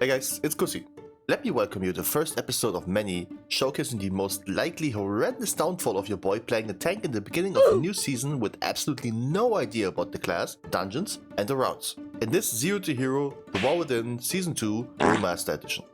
Hey guys, it's Kusi. Let me welcome you to the first episode of many, showcasing the most likely horrendous downfall of your boy playing a tank in the beginning of a new season with absolutely no idea about the class, dungeons, and the routes. In this Zero to Hero, the WoW Within Season 2 Brewmaster Edition.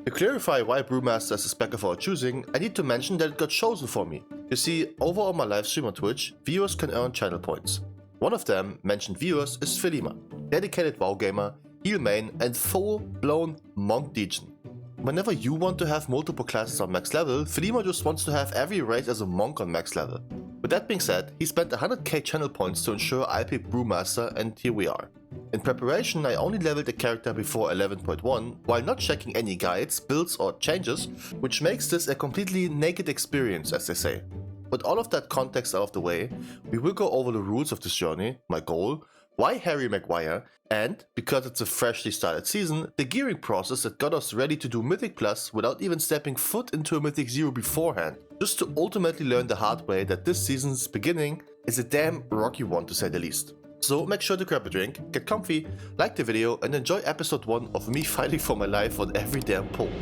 To clarify why Brewmaster is the spec of our choosing, I need to mention that it got chosen for me. You see, over on my livestream on Twitch, viewers can earn channel points. One of them, mentioned viewers, is Philima, dedicated WoW gamer, heal main, and full-blown monk degen. Whenever you want to have multiple classes on max level, Philima just wants to have every race as a monk on max level. With that being said, he spent 100k channel points to ensure I picked Brewmaster, and here we are. In preparation, I only leveled the character before 11.1, while not checking any guides, builds or changes, which makes this a completely naked experience, as they say. With all of that context out of the way, we will go over the rules of this journey, my goal, why Harry Maguire, and, because it's a freshly started season, the gearing process that got us ready to do Mythic Plus without even stepping foot into a Mythic Zero beforehand, just to ultimately learn the hard way that this season's beginning is a damn rocky one to say the least. So make sure to grab a drink, get comfy, like the video, and enjoy episode 1 of me fighting for my life on every damn pole.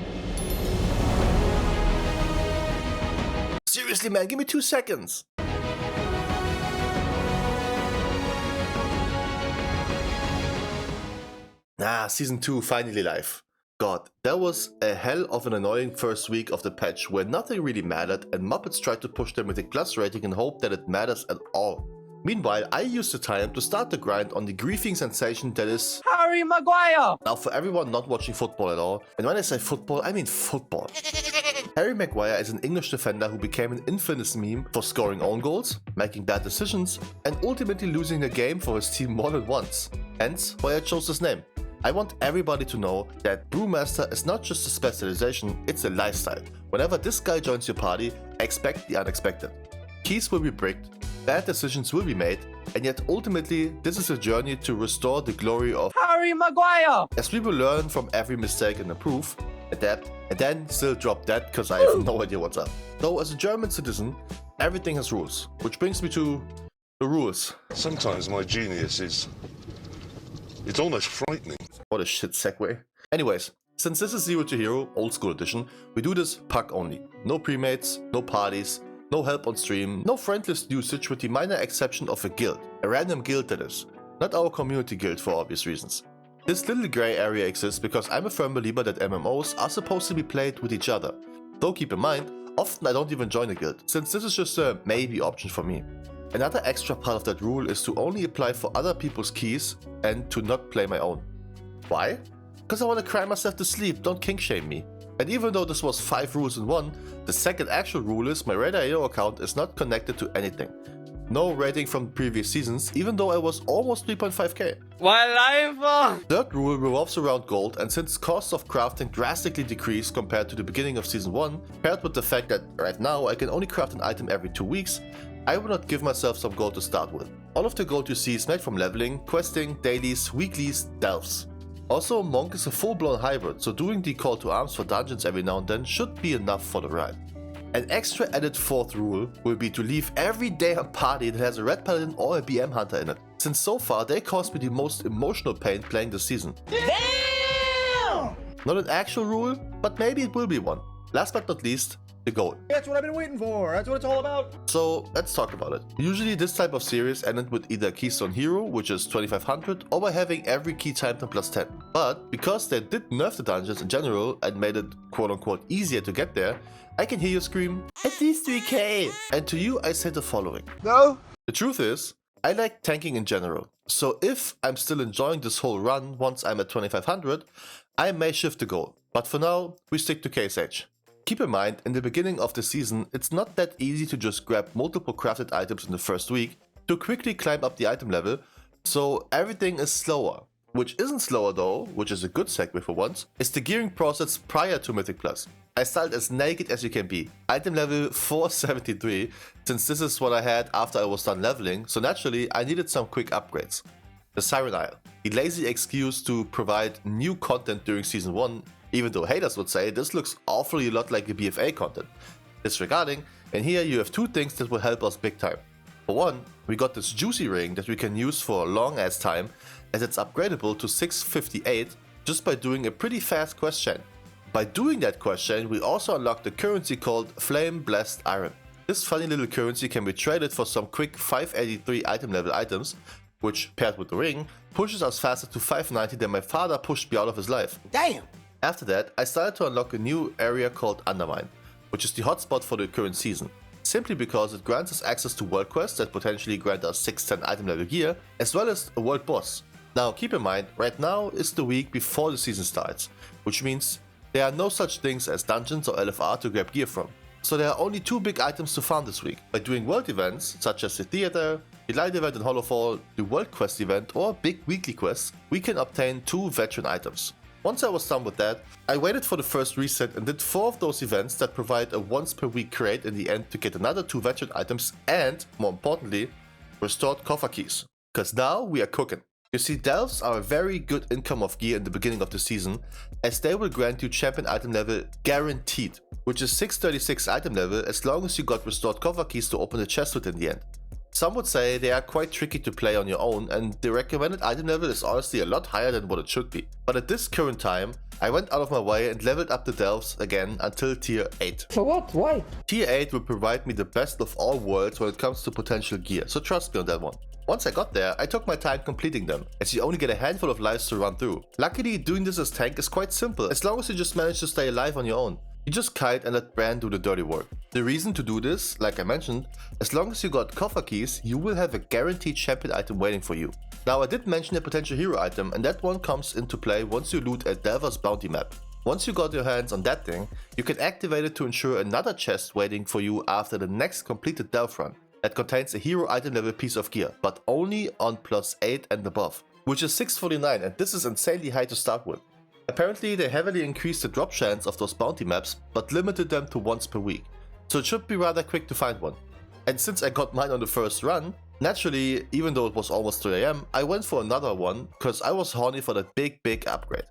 Seriously man, give me 2 seconds! Season 2 finally live. God, that was a hell of an annoying first week of the patch where nothing really mattered and Muppets tried to push their Mythic Plus rating and hope that it matters at all. Meanwhile, I used the time to start the grind on the griefing sensation that is Harry Maguire! Now for everyone not watching football at all, and when I say football, I mean football. Harry Maguire is an English defender who became an infamous meme for scoring own goals, making bad decisions, and ultimately losing a game for his team more than once. Hence why I chose this name. I want everybody to know that Brewmaster is not just a specialization, it's a lifestyle. Whenever this guy joins your party, expect the unexpected. Keys will be bricked, bad decisions will be made, and yet ultimately this is a journey to restore the glory of Harry Maguire! As we will learn from every mistake and improve, adapt, and then still drop that because I have no idea what's up. Though as a German citizen, everything has rules, which brings me to the rules. Sometimes my genius is... it's almost frightening. What a shit segue. Anyways, since this is Zero to Hero, old school edition, we do this puck only. No premates, no parties, no help on stream, no friendless usage with the minor exception of a guild. A random guild that is. Not our community guild for obvious reasons. This little grey area exists because I'm a firm believer that MMOs are supposed to be played with each other. Though keep in mind, often I don't even join a guild, since this is just a maybe option for me. Another extra part of that rule is to only apply for other people's keys and to not play my own. Why? Because I want to cry myself to sleep, don't kink shame me. And even though this was 5 rules in one, the second actual rule is my Radar.io account is not connected to anything. No rating from previous seasons, even though I was almost 3.5k. Whatever! Third rule revolves around gold, and since costs of crafting drastically decreased compared to the beginning of season 1, paired with the fact that right now I can only craft an item every 2 weeks, I will not give myself some gold to start with. All of the gold you see is made from leveling, questing, dailies, weeklies, delves. Also, Monk is a full-blown hybrid, so doing the call to arms for dungeons every now and then should be enough for the ride. An extra added fourth rule will be to leave every damn party that has a red paladin or a BM hunter in it, since so far they caused me the most emotional pain playing this season. Damn! Not an actual rule, but maybe it will be one. Last but not least, the goal. That's what I've been waiting for. That's what it's all about. So let's talk about it. Usually this type of series ended with either Keystone Hero, which is 2500, or by having every key timed on plus 10. But because they did nerf the dungeons in general and made it quote unquote easier to get there, I can hear you scream, at least 3k! And to you I say the following. No? The truth is, I like tanking in general. So if I'm still enjoying this whole run once I'm at 2500, I may shift the goal. But for now, we stick to KSH. Keep in mind, in the beginning of the season, it's not that easy to just grab multiple crafted items in the first week to quickly climb up the item level, so everything is slower. Which isn't slower though, which is a good segue for once, is the gearing process prior to Mythic Plus. I started as naked as you can be, item level 473, since this is what I had after I was done leveling, so naturally I needed some quick upgrades. The Siren Isle, the lazy excuse to provide new content during season 1, even though haters would say this looks awfully a lot like the BFA content. Disregarding, and here you have 2 things that will help us big time. For one, we got this juicy ring that we can use for a long ass time, as it's upgradable to 658 just by doing a pretty fast quest chain. By doing that quest chain, we also unlocked a currency called Flame Blessed Iron. This funny little currency can be traded for some quick 583 item level items, which paired with the ring, pushes us faster to 590 than my father pushed me out of his life. Damn! After that, I started to unlock a new area called Undermine, which is the hotspot for the current season, simply because it grants us access to world quests that potentially grant us 610 item level gear, as well as a world boss. Now keep in mind, right now is the week before the season starts, which means there are no such things as dungeons or LFR to grab gear from. So there are only 2 big items to farm this week. By doing world events, such as the theater, the light event in Hollowfall, the world quest event or big weekly quests, we can obtain 2 veteran items. Once I was done with that, I waited for the first reset and did 4 of those events that provide a once per week crate in the end to get another 2 veteran items and, more importantly, restored coffer keys. Cause now we are cooking. You see, delves are a very good income of gear in the beginning of the season, as they will grant you champion item level guaranteed, which is 636 item level as long as you got restored coffer keys to open the chest with in the end. Some would say they are quite tricky to play on your own, and the recommended item level is honestly a lot higher than what it should be. But at this current time, I went out of my way and leveled up the delves again until tier 8. For what? Why? Tier 8 will provide me the best of all worlds when it comes to potential gear, so trust me on that one. Once I got there, I took my time completing them, as you only get a handful of lives to run through. Luckily, doing this as tank is quite simple, as long as you just manage to stay alive on your own. You just kite and let Bran do the dirty work. The reason to do this, like I mentioned, as long as you got coffer keys, you will have a guaranteed champion item waiting for you. Now I did mention a potential hero item, and that one comes into play once you loot a Delver's Bounty map. Once you got your hands on that thing, you can activate it to ensure another chest waiting for you after the next completed delve run. That contains a hero item level piece of gear, but only on +8 and above, which is 649, and this is insanely high to start with. Apparently they heavily increased the drop chance of those bounty maps, but limited them to once per week, so it should be rather quick to find one. And since I got mine on the first run, naturally, even though it was almost 3 AM, I went for another one, cause I was horny for that big upgrade.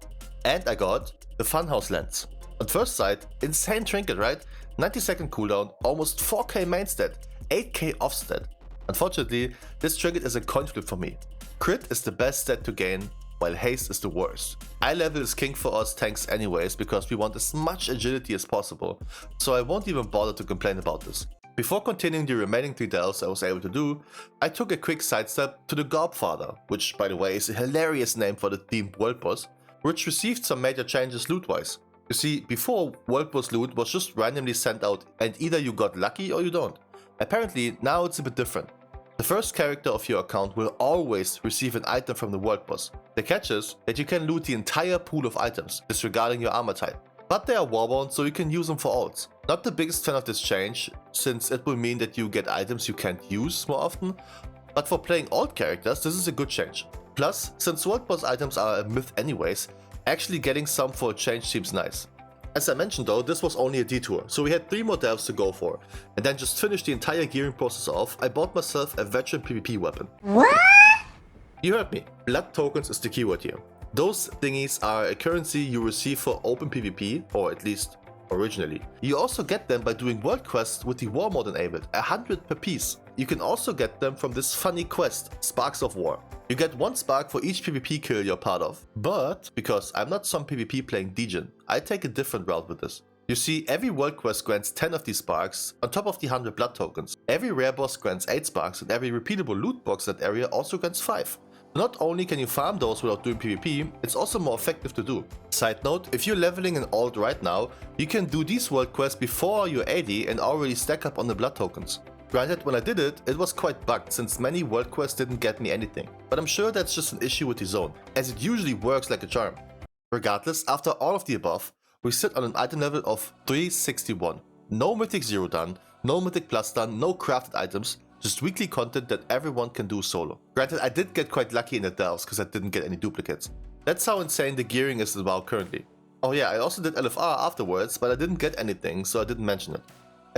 And I got the Funhouse Lens. At first sight, insane trinket, right? 90-second cooldown, almost 4k main stat, 8k off stat. Unfortunately, this trinket is a coin flip for me. Crit is the best stat to gain, while haste is the worst. Eye level is king for us tanks anyways, because we want as much agility as possible, so I won't even bother to complain about this. Before continuing the remaining 3 delves I was able to do, I took a quick sidestep to the Godfather, which by the way is a hilarious name for the themed world boss, which received some major changes loot-wise. You see, before, world boss loot was just randomly sent out and either you got lucky or you don't. Apparently now it's a bit different. The first character of your account will always receive an item from the world boss. The catch is that you can loot the entire pool of items, disregarding your armor type. But they are warbound, so you can use them for ults. Not the biggest fan of this change, since it will mean that you get items you can't use more often, but for playing alt characters this is a good change. Plus, since world boss items are a myth anyways, actually getting some for a change seems nice. As I mentioned though, this was only a detour, so we had 3 more delves to go for, and then just finish the entire gearing process off, I bought myself a veteran PvP weapon. What? You heard me, blood tokens is the keyword here. Those thingies are a currency you receive for open PvP, or at least originally. You also get them by doing world quests with the war mode enabled, 100 per piece. You can also get them from this funny quest, Sparks of War. You get 1 spark for each PvP kill you're part of, but because I'm not some PvP playing degen, I take a different route with this. You see, every world quest grants 10 of these sparks on top of the 100 blood tokens. Every rare boss grants 8 sparks and every repeatable loot box in that area also grants 5. Not only can you farm those without doing PvP, it's also more effective to do. Side note, if you're leveling an alt right now, you can do these world quests before you're 80 and already stack up on the blood tokens. Granted, when I did it, it was quite bugged since many world quests didn't get me anything, but I'm sure that's just an issue with the zone, as it usually works like a charm. Regardless, after all of the above, we sit on an item level of 361. No Mythic 0 done, no Mythic Plus done, no crafted items, just weekly content that everyone can do solo. Granted, I did get quite lucky in the delves because I didn't get any duplicates. That's how insane the gearing is in WoW currently. Oh yeah, I also did LFR afterwards, but I didn't get anything, so I didn't mention it.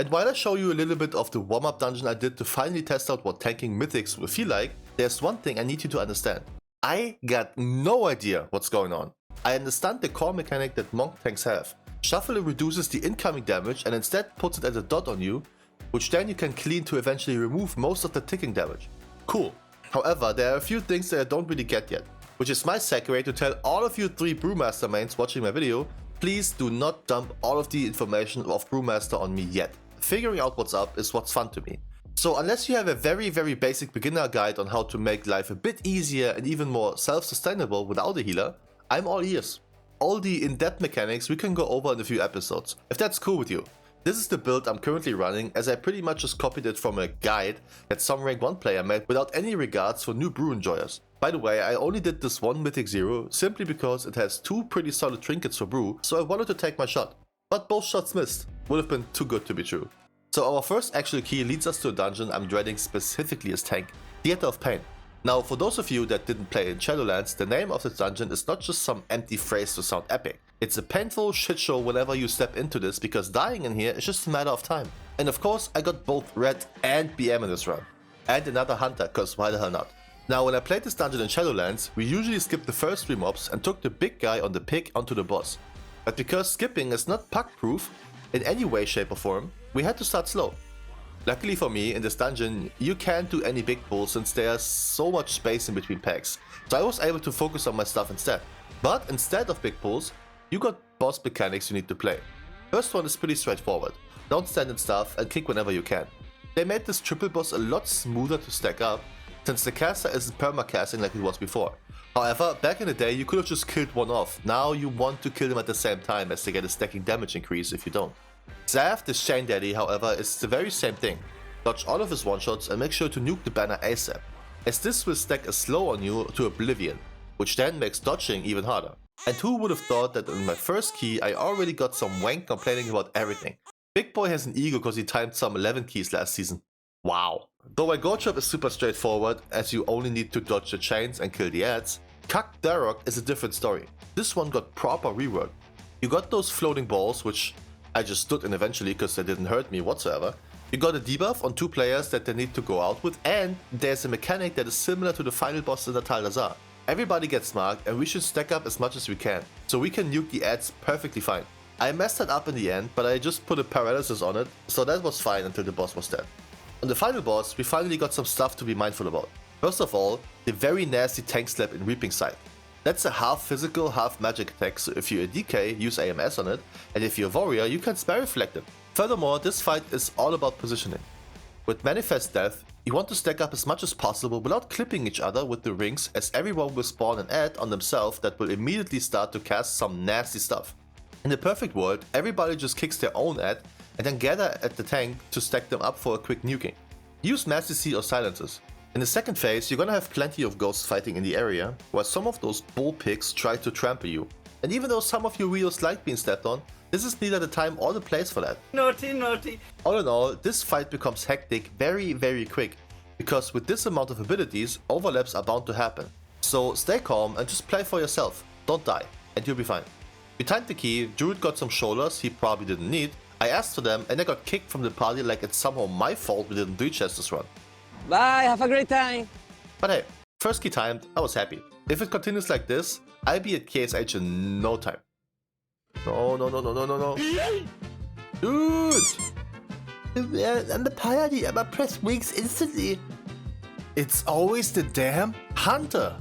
And while I show you a little bit of the warm-up dungeon I did to finally test out what tanking mythics will feel like, there's one thing I need you to understand. I got no idea what's going on. I understand the core mechanic that monk tanks have. Shuffle reduces the incoming damage and instead puts it as a dot on you, which then you can clean to eventually remove most of the ticking damage. Cool. However, there are a few things that I don't really get yet. which is my segue to tell all of you 3 Brewmaster mains watching my video, please do not dump all of the information of Brewmaster on me yet. Figuring out what's up is what's fun to me. So unless you have a very basic beginner guide on how to make life a bit easier and even more self-sustainable without a healer, I'm all ears. All the in-depth mechanics we can go over in a few episodes, if that's cool with you. This is the build I'm currently running, as I pretty much just copied it from a guide that some rank 1 player made without any regards for new brew enjoyers. By the way, I only did this one Mythic 0 simply because it has 2 pretty solid trinkets for brew, so I wanted to take my shot. But both shots missed. Would have been too good to be true. So our first actual key leads us to a dungeon I'm dreading specifically as tank, Theater of Pain. Now, for those of you that didn't play in Shadowlands, the name of the dungeon is not just some empty phrase to sound epic. It's a painful shitshow whenever you step into this, because dying in here is just a matter of time. And of course, I got both red and BM in this run. And another hunter, cause why the hell not? Now, when I played this dungeon in Shadowlands, we usually skipped the first 3 mobs and took the big guy on the pick onto the boss. But because skipping is not puck-proof in any way, shape or form, we had to start slow. Luckily for me, in this dungeon, you can't do any big pulls since there's so much space in between packs, so I was able to focus on my stuff instead. But instead of big pulls, you got boss mechanics you need to play. First one is pretty straightforward. Don't stand in stuff and kick whenever you can. They made this triple boss a lot smoother to stack up, since the caster isn't perma-casting like it was before. However, back in the day you could have just killed one off. Now you want to kill them at the same time, as they get a stacking damage increase if you don't. Zav, the Shane Daddy, however, is the very same thing. Dodge all of his one-shots and make sure to nuke the banner ASAP, as this will stack a slow on you to oblivion, which then makes dodging even harder. And who would have thought that in my first key I already got some wank complaining about everything. Big Boy has an ego cause he timed some 11 keys last season. Wow. Though my gold shop is super straightforward, as you only need to dodge the chains and kill the ads, Cuck Darok is a different story. This one got proper rework. You got those floating balls, which I just stood in eventually because they didn't hurt me whatsoever. You got a debuff on 2 players that they need to go out with, and there's a mechanic that is similar to the final boss in the Tal-Dazar. Everybody gets marked and we should stack up as much as we can, so we can nuke the ads perfectly fine. I messed that up in the end, but I just put a paralysis on it, so that was fine until the boss was dead. On the final boss, we finally got some stuff to be mindful about. First of all, the very nasty tank slap in Reaping Scythe. That's a half physical, half magic attack, so if you're a DK, use AMS on it, and if you're a warrior, you can spell reflect it. Furthermore, this fight is all about positioning. With Manifest Death, you want to stack up as much as possible without clipping each other with the rings, as everyone will spawn an ad on themselves that will immediately start to cast some nasty stuff. In the perfect world, everybody just kicks their own ad and then gather at the tank to stack them up for a quick nuking. Use Majesty or Silences. In the second phase, you're gonna have plenty of ghosts fighting in the area, where some of those bull pigs try to trample you. And even though some of you Rios like being stepped on, this is neither the time or the place for that. Naughty, naughty. All in all, this fight becomes hectic very quick, because with this amount of abilities, overlaps are bound to happen. So stay calm and just play for yourself, don't die, and you'll be fine. We timed the key, Druid got some shoulders he probably didn't need, I asked for them and I got kicked from the party like it's somehow my fault we didn't do chest this run. Bye, have a great time. But hey, first key timed, I was happy. If it continues like this, I'll be at KSH in no time. No. Dude! I'm the party, I'm press wings instantly. It's always the damn hunter.